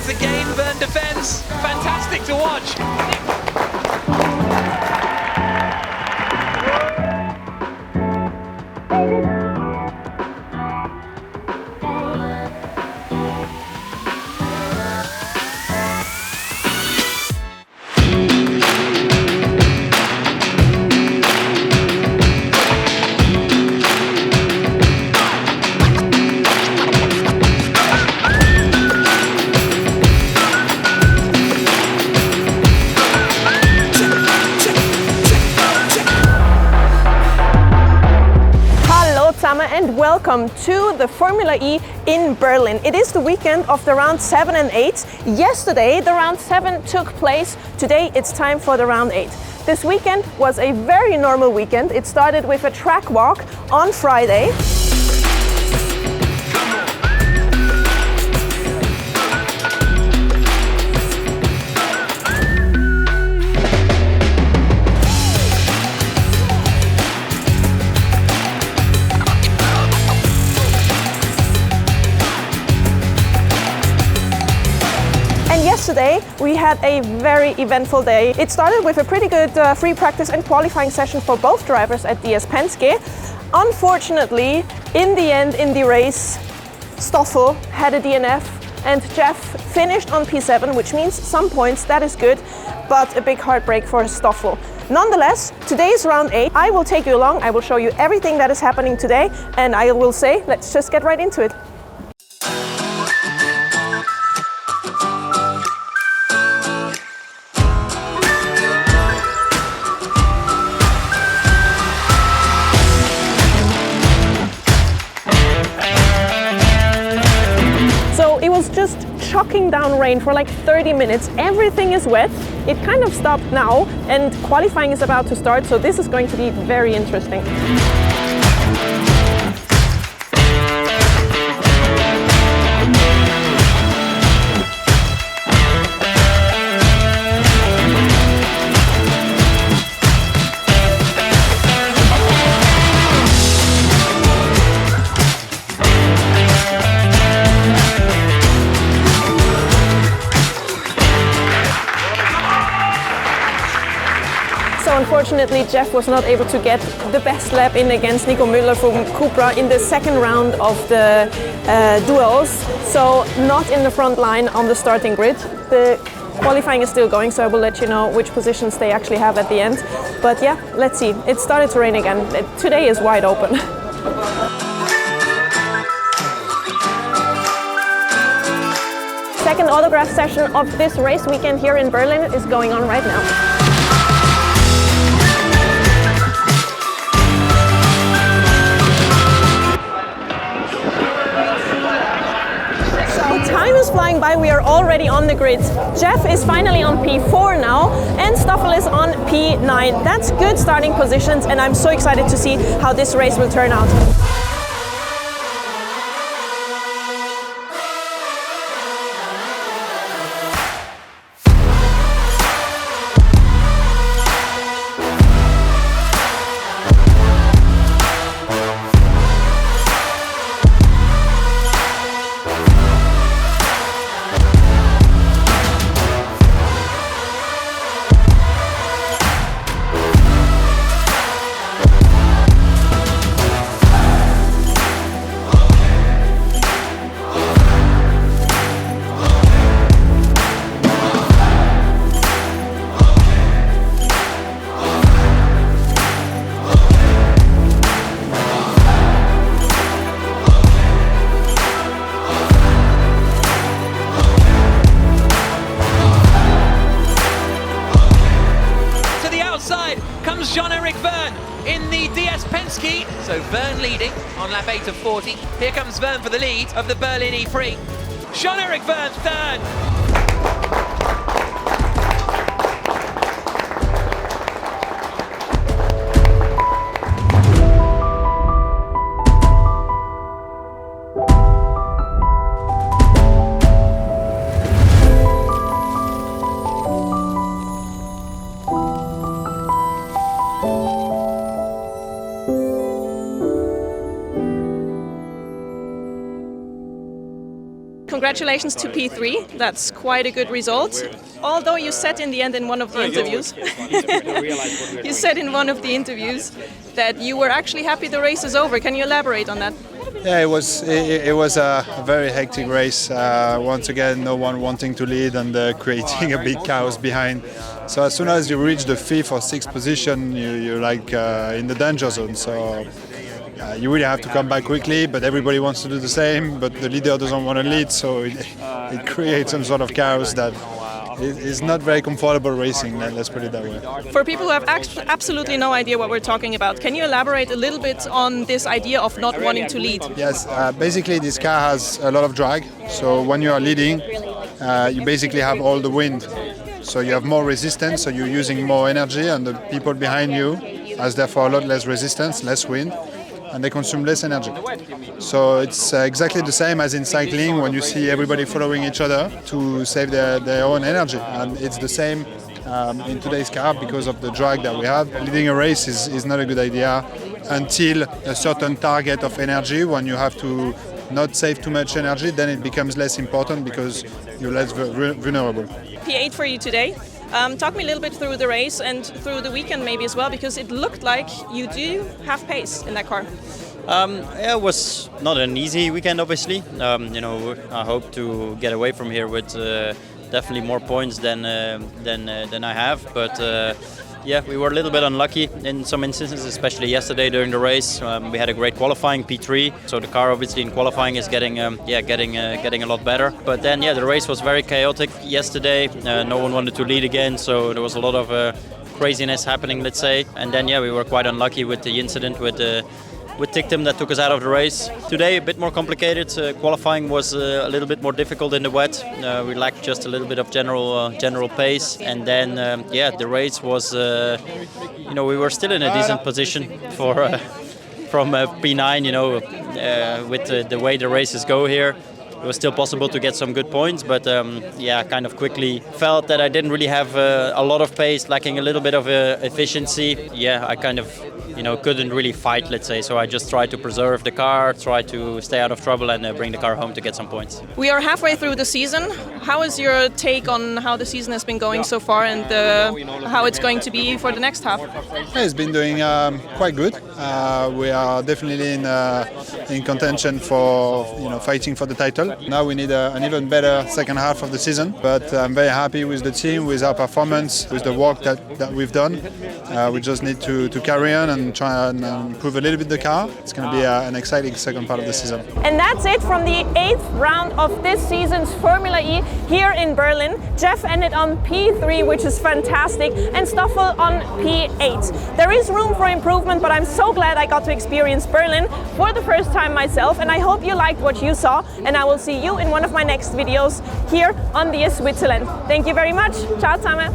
once again, Vern defends. Fantastic to watch. And welcome to the Formula E in Berlin. It is the weekend of the round 7 and 8. Yesterday the round 7 took place. Today it's time for the round 8. This weekend was a very normal weekend. It started with a track walk on Friday. Yesterday we had a very eventful day. It started with a pretty good free practice and qualifying session for both drivers at DS Penske. Unfortunately, in the end, in the race, Stoffel had a DNF and Jeff finished on P7, which means some points, that is good, but a big heartbreak for Stoffel. Nonetheless, today is round 8. I will take you along, I will show you everything that is happening today, and I will say, let's just get right into it. It was just chucking down rain for like 30 minutes. Everything is wet. It kind of stopped now and qualifying is about to start, so this is going to be very interesting. Unfortunately, Jeff was not able to get the best lap in against Nico Müller from Cupra in the second round of the duels, so not in the front line on the starting grid. The qualifying is still going, so I will let you know which positions they actually have at the end. But yeah, let's see. It started to rain again. Today is wide open. Second autograph session of this race weekend here in Berlin is going on right now. Time is flying by, we are already on the grid. Jeff is finally on P4 now and Stoffel is on P9. That's good starting positions and I'm so excited to see how this race will turn out. Vern in the DS Penske. So Vern leading on lap 8 of 40. Here comes Vern for the lead of the Berlin E-Prix. Jean-Eric Vern third. congratulations to P3. That's quite a good result. Although you said in the end in one of the interviews, you said in one of the interviews that you were actually happy the race is over. Can you elaborate on that? Yeah, it was a very hectic race. Once again, no one wanting to lead and creating a big chaos behind. So as soon as you reach the 5th or 6th position, you're like in the danger zone. So you really have to come back quickly, but everybody wants to do the same, but the leader doesn't want to lead, so it creates some sort of chaos that is not very comfortable racing, let's put it that way. For people who have absolutely no idea what we're talking about, can you elaborate a little bit on this idea of not wanting to lead? Yes, basically this car has a lot of drag, so when you are leading, you basically have all the wind. So you have more resistance, so you're using more energy, and the people behind you has therefore a lot less resistance, less wind, and they consume less energy. So it's exactly the same as in cycling when you see everybody following each other to save their own energy. And it's the same in today's car because of the drag that we have. Leading a race is not a good idea until a certain target of energy. When you have to not save too much energy, then it becomes less important because you're less vulnerable. P8 for you today. Talk me a little bit through the race and through the weekend maybe as well, because it looked like you do have pace in that car. Yeah, it was not an easy weekend, obviously. I hope to get away from here with definitely more points than I have, but yeah, we were a little bit unlucky in some instances, especially yesterday during the race. We had a great qualifying P3, so the car obviously in qualifying is getting a lot better. But then, yeah, the race was very chaotic yesterday. No one wanted to lead again, so there was a lot of craziness happening, let's say. And then, yeah, we were quite unlucky with the incident with Tictum that took us out of the race. Today a bit more complicated. Qualifying was a little bit more difficult in the wet. We lacked just a little bit of general pace, and then the race was we were still in a decent position from P9. With the way the races go here, it was still possible to get some good points, but I kind of quickly felt that I didn't really have a lot of pace, lacking a little bit of efficiency. Yeah, I kind of couldn't really fight, let's say, so I just tried to preserve the car, try to stay out of trouble and bring the car home to get some points. We are halfway through the season. How is your take on how the season has been going so far and how it's going to be for the next half? Yeah, it's been doing quite good. We are definitely in contention for fighting for the title. Now we need an even better second half of the season, but I'm very happy with the team, with our performance, with the work that we've done. We just need to carry on and try and improve a little bit the car. It's going to be an exciting second part of the season. And that's it from the 8th round of this season's Formula E here in Berlin. Jeff ended on P3, which is fantastic, and Stoffel on P8. There is room for improvement, but I'm so glad I got to experience Berlin for the first time myself, and I hope you liked what you saw, and I will see you in one of my next videos here on DS Switzerland. Thank you very much. Ciao zusammen.